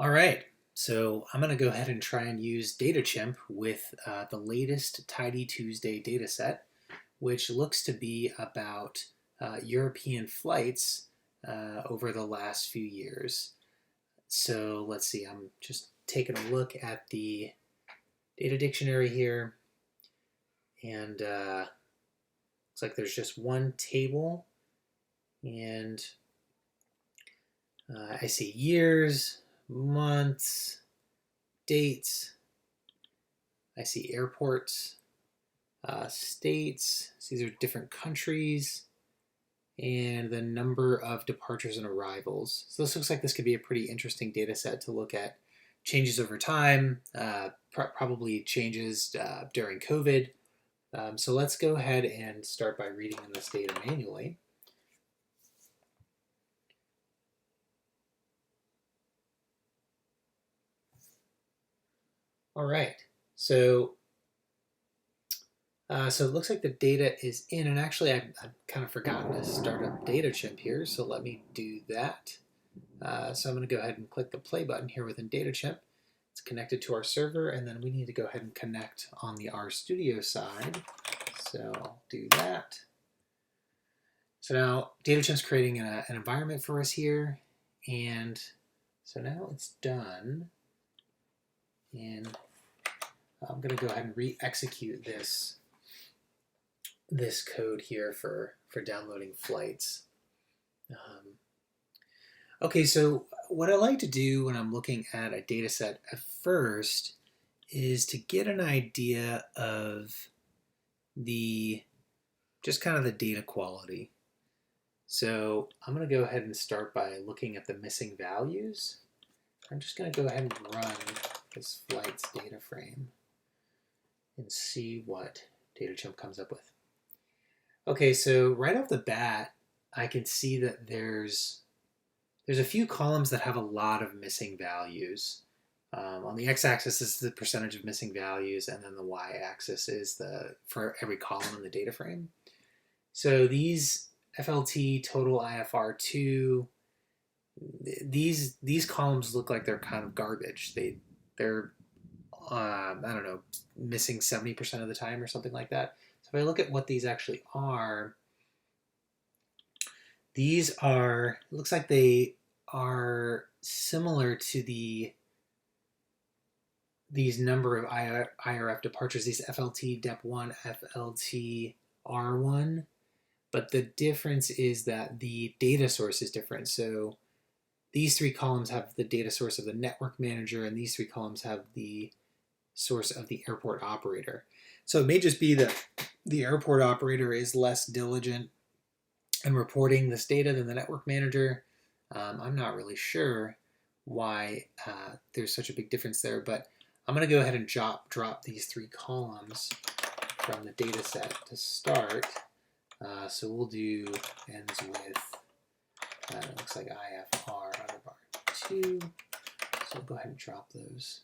All right, so I'm going to go ahead and try and use DataChimp with the latest TidyTuesday dataset, which looks to be about European flights over the last few years. So let's see, I'm just taking a look at the data dictionary here, and looks like there's just one table, and I see years, months, dates. I see airports, states. So these are different countries, and the number of departures and arrivals. So this looks like this could be a pretty interesting data set to look at changes over time, probably changes during COVID. So let's go ahead and start by reading in this data manually. All right, so it looks like the data is in, and actually I've kind of forgotten to start up DataChimp here, so let me do that. So I'm going to go ahead and click the play button here within DataChimp. It's connected to our server, and then we need to go ahead and connect on the RStudio side. So I'll do that. So now DataChimp's creating an environment for us here, and so now it's done. And I'm going to go ahead and re-execute this code here for downloading flights. Okay, so what I like to do when I'm looking at a data set at first is to get an idea of just kind of the data quality. So I'm going to go ahead and start by looking at the missing values. I'm just going to go ahead and run this flights data frame and see what DataChimp comes up with. Okay, so right off the bat, I can see that there's a few columns that have a lot of missing values. On the x-axis, this is the percentage of missing values, and then the y-axis is for every column in the data frame. So these FLT, total IFR2, these columns look like they're kind of garbage. They're I don't know, missing 70% of the time or something like that. So if I look at what these actually are, these are, it looks like they are similar to these number of IRF departures, these FLT DEP1, FLT R1, but the difference is that the data source is different. So these three columns have the data source of the network manager, and these three columns have the source of the airport operator. So it may just be that the airport operator is less diligent in reporting this data than the network manager. I'm not really sure why there's such a big difference there, but I'm going to go ahead and drop these three columns from the data set to start. So we'll do ends with, it looks like IFR underbar 2. So we'll go ahead and drop those.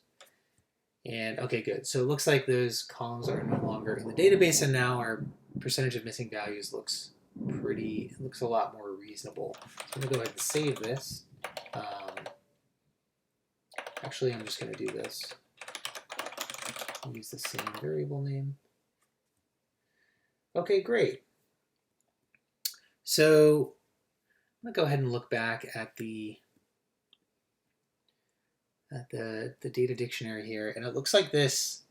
And okay, good. So it looks like those columns are no longer in the database, and now our percentage of missing values looks a lot more reasonable. So I'm going to go ahead and save this. Actually, I'm just going to do this. I'll use the same variable name. Okay, great. So I'm going to go ahead and look back at the data dictionary here, and it looks like this.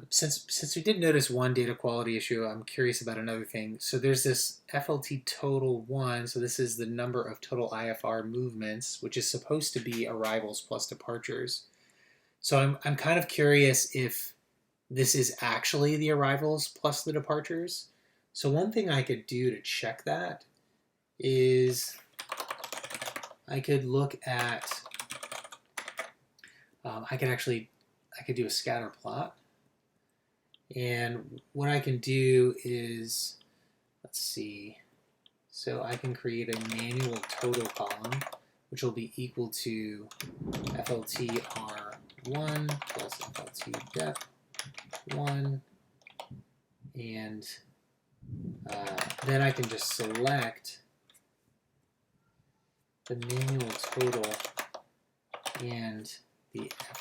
Since we did notice one data quality issue, I'm curious about another thing. So there's this FLT total 1, so this is the number of total IFR movements, which is supposed to be arrivals plus departures. So I'm kind of curious if this is actually the arrivals plus the departures. So one thing I could do to check that is I could look at, I could do a scatter plot. And what I can do is, let's see, so I can create a manual total column, which will be equal to FLT R1 plus FLT DEP1, and then I can just select the manual total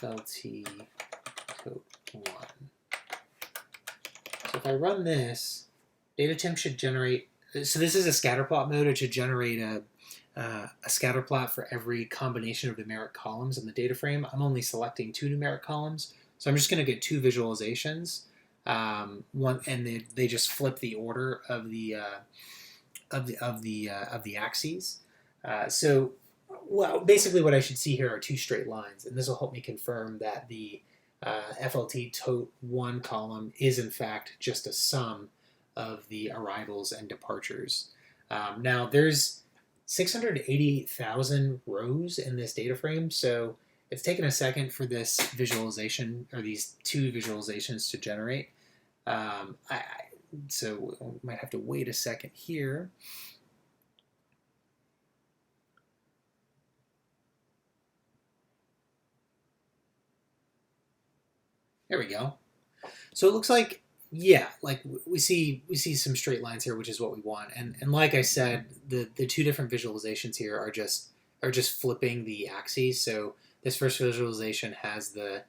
FLT tote 1. So if I run this, DataTemp should generate, so this is a scatter plot mode. It should generate a scatter plot for every combination of numeric columns in the data frame. I'm only selecting 2 numeric columns, so I'm just going to get 2 visualizations. One, and they just flip the order of the axes. So, well, basically what I should see here are 2 straight lines, and this will help me confirm that the FLT tote 1 column is in fact just a sum of the arrivals and departures. Now there's 680,000 rows in this data frame, so it's taken a second for this visualization, or these 2 visualizations to generate. So we might have to wait a second here. There we go. So it looks like, yeah, like we see some straight lines here, which is what we want. And like I said, the 2 different visualizations here are just flipping the axes. So this first visualization has the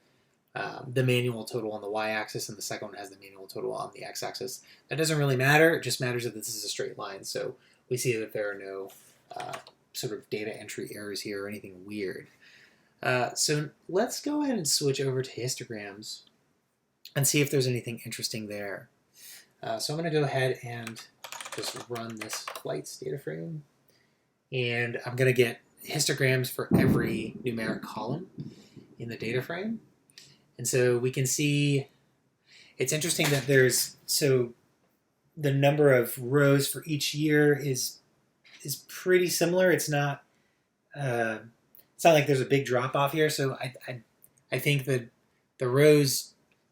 manual total on the y-axis, and the second one has the manual total on the x-axis. That doesn't really matter. It just matters that this is a straight line. So we see that there are no sort of data entry errors here or anything weird. So let's go ahead and switch over to histograms and see if there's anything interesting there. So I'm going to go ahead and just run this flights data frame, and I'm going to get histograms for every numeric column in the data frame. And so we can see, it's interesting that there's, so the number of rows for each year is pretty similar. It's not like there's a big drop off here. So I think that the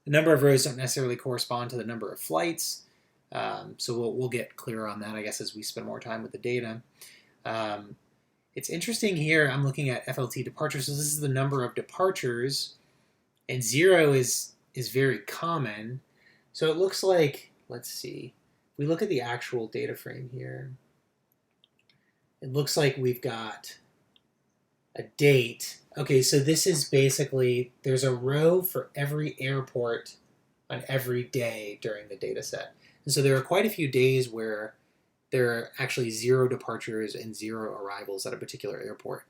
number of rows don't necessarily correspond to the number of flights. So we'll get clearer on that, I guess, as we spend more time with the data. It's interesting here, I'm looking at FLT departures. So this is the number of departures, and 0 is very common. So it looks like, let's see, if we look at the actual data frame here, it looks like we've got a date. Okay, so this is basically, there's a row for every airport on every day during the data set. And so there are quite a few days where there are actually 0 departures and 0 arrivals at a particular airport.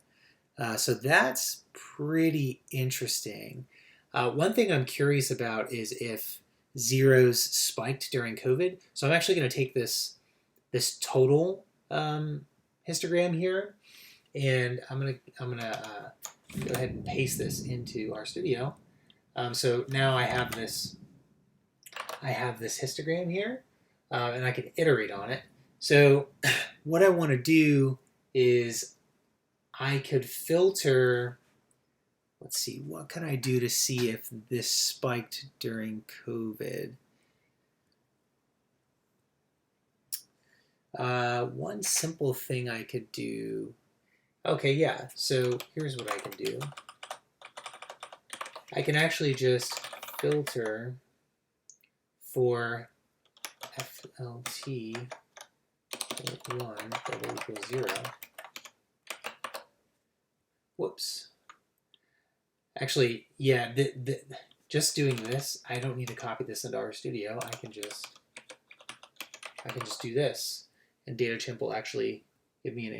So that's pretty interesting. One thing I'm curious about is if zeros spiked during COVID. So I'm actually going to take this total histogram here, and I'm gonna go ahead and paste this into RStudio. So now I have this histogram here, and I can iterate on it. So what I want to do is I could filter. Let's see, what can I do to see if this spiked during COVID? One simple thing I could do. Okay, yeah, so here's what I can do. I can actually just filter for FLT 1 = 0. Whoops. Actually, yeah, just doing this, I don't need to copy this into RStudio. I can just do this, and DataTemp will actually give me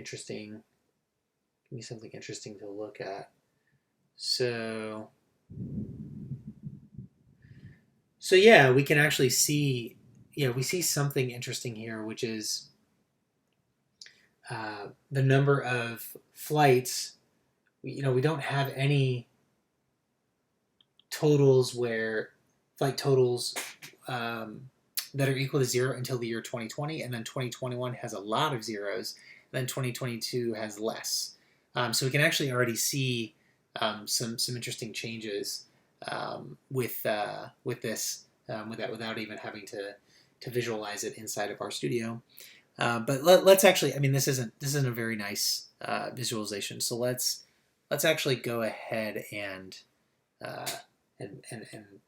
something interesting to look at. So yeah, we can actually see, we see something interesting here, which is the number of flights. We don't have any totals flight totals that are equal to 0 until the year 2020, and then 2021 has a lot of zeros, and then 2022 has less. So we can actually already see some interesting changes with this without even having to visualize it inside of RStudio. But let's actually, this isn't a very nice visualization. So let's actually go ahead and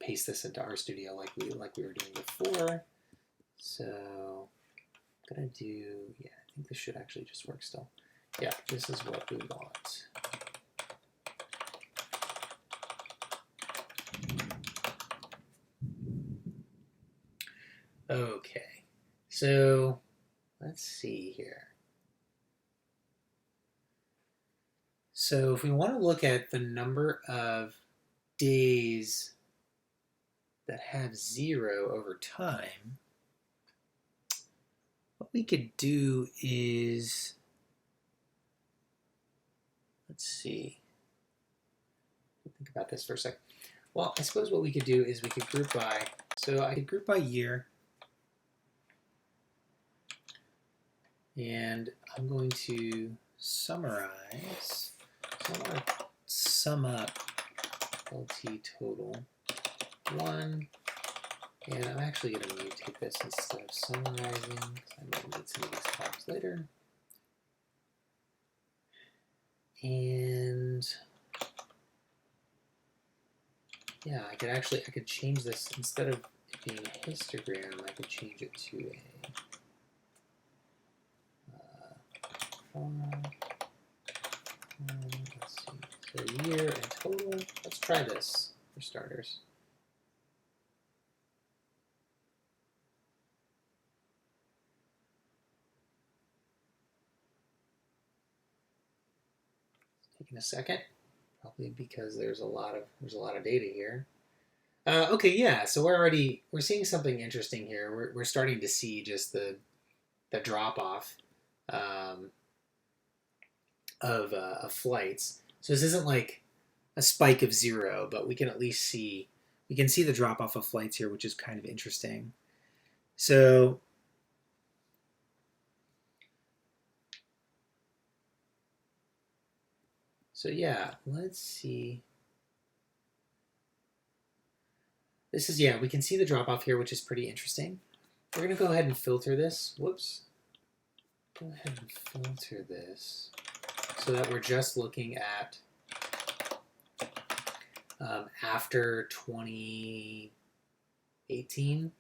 paste this into RStudio like we were doing before. So I'm gonna do, I think this should actually just work still. Yeah, this is what we want. Okay, so let's see here. So if we want to look at the number of days that have 0 over time, what we could do is, let's see, think about this for a second. Well, I suppose what we could do is we could group by, so I could group by year, and I'm going to summarize, so I want to sum up LT total 1, and I'm actually going to mutate this instead of summarizing, because I might need some of these columns later. And yeah, I could change this, instead of it being a histogram, I could change it to a let's see, so year and total. Let's try this for starters. It's taking a second, probably because there's a lot of data here. Okay, yeah. So we're seeing something interesting here. We're starting to see just the drop off of flights. So this isn't like a spike of 0, but we can at least see the drop off of flights here, which is kind of interesting. So yeah, let's see. This is, yeah, we can see the drop off here, which is pretty interesting. We're going to go ahead and filter this. Whoops. Go ahead and filter this so that we're just looking at after 2018.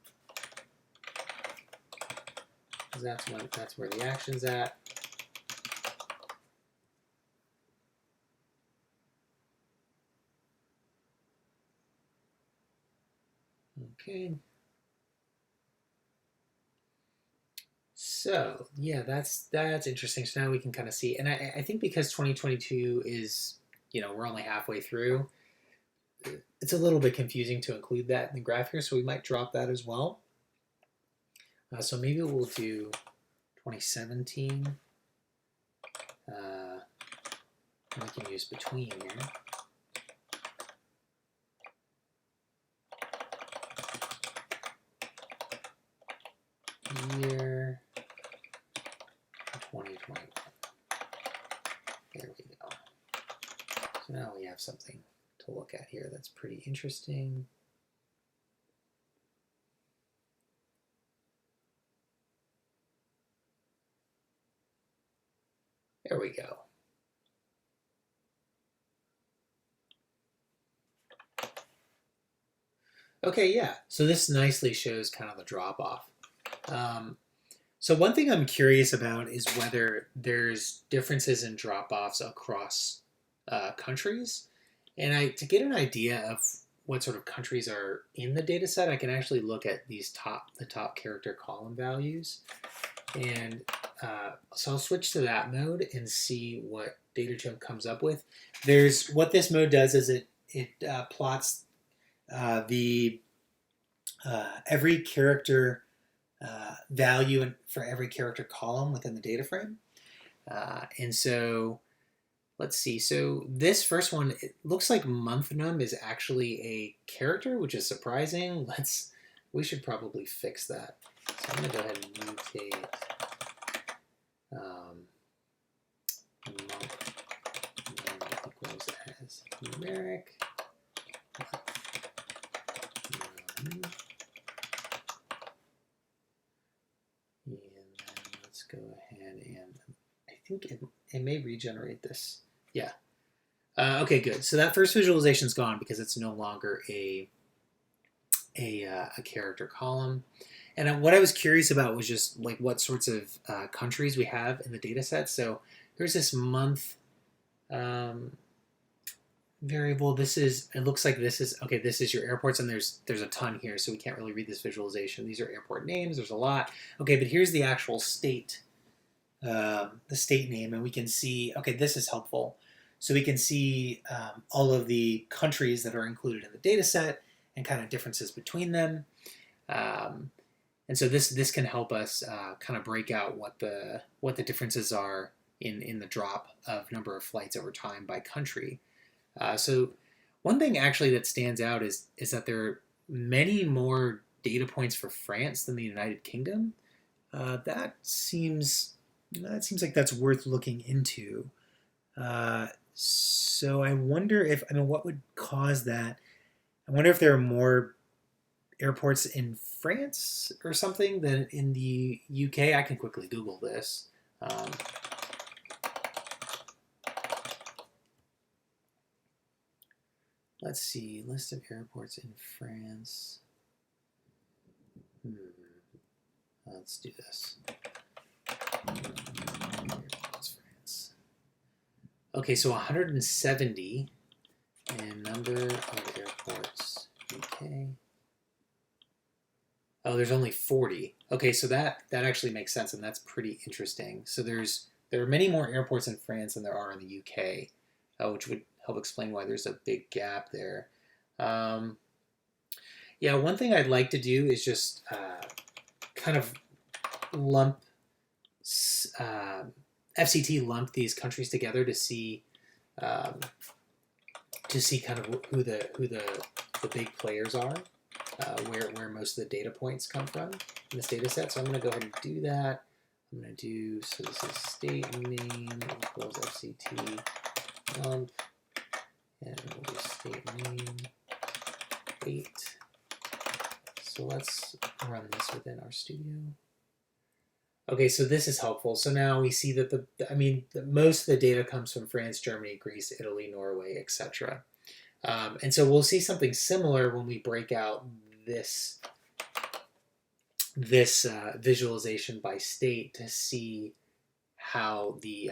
That's where the action's at. Okay. So yeah, that's interesting. So now we can kind of see, and I think because 2022 is, we're only halfway through, it's a little bit confusing to include that in the graph here, so we might drop that as well. So maybe we'll do 2017. We can use between here. Year 2021. There we go. So now we have something to look at here that's pretty interesting. There we go. Okay, yeah. So this nicely shows kind of the drop off. So one thing I'm curious about is whether there's differences in drop-offs across countries. And to get an idea of what sort of countries are in the data set, I can actually look at the top character column values. And so I'll switch to that mode and see what DataChimp comes up with. What this mode does is it plots the every character value for every character column within the data frame. And so let's see. So this first one, it looks like month_num is actually a character, which is surprising. We should probably fix that. So I'm going to go ahead and mutate month_num equals as numeric. And then let's go ahead and I think it may regenerate this. Yeah. Okay, good. So that first visualization is gone because it's no longer a character column. And what I was curious about was just like what sorts of countries we have in the data set. So here's this month variable. This is, it looks like this is, okay, this is your airports, and there's a ton here, so we can't really read this visualization. These are airport names, there's a lot. Okay, but here's the actual state, the state name, and we can see, okay, this is helpful. So we can see all of the countries that are included in the data set and kind of differences between them. And so this can help us kind of break out what the differences are in the drop of number of flights over time by country. So one thing actually that stands out is that there are many more data points for France than the United Kingdom. That seems like that's worth looking into. So I wonder if, I mean, what would cause that? I wonder if there are more airports in France or something than in the UK. I can quickly Google this. Let's see, list of airports in France. Let's do this. Airports, France. Okay, so 170 and number of airports, UK. Oh, there's only 40. Okay, so that actually makes sense, and that's pretty interesting. So there are many more airports in France than there are in the UK, which would help explain why there's a big gap there. Yeah, one thing I'd like to do is just kind of lump FCT lump these countries together to see kind of who the big players are, where most of the data points come from in this data set. So I'm going to go ahead and do that. I'm going to do, so this is state name equals FCT lump, and we'll do state name 8. So let's run this within RStudio. Okay, so this is helpful. So now we see that most of the data comes from France, Germany, Greece, Italy, Norway, etc. And so we'll see something similar when we break out this visualization by state to see how the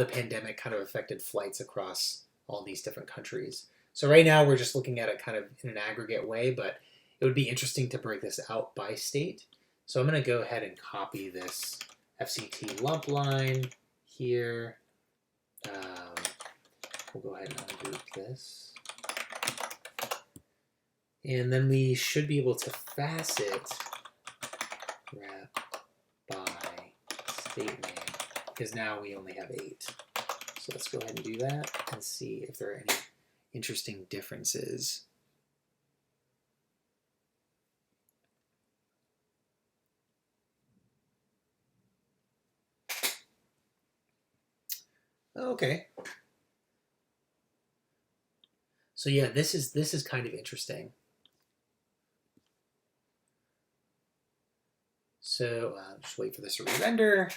pandemic kind of affected flights across all these different countries. So right now we're just looking at it kind of in an aggregate way, but it would be interesting to break this out by state. So I'm going to go ahead and copy this FCT lump line here. We'll go ahead and ungroup this. And then we should be able to facet wrap by state name, because now we only have 8. So let's go ahead and do that and see if there are any interesting differences. Okay. So yeah, this is kind of interesting. So just wait for this to re-render.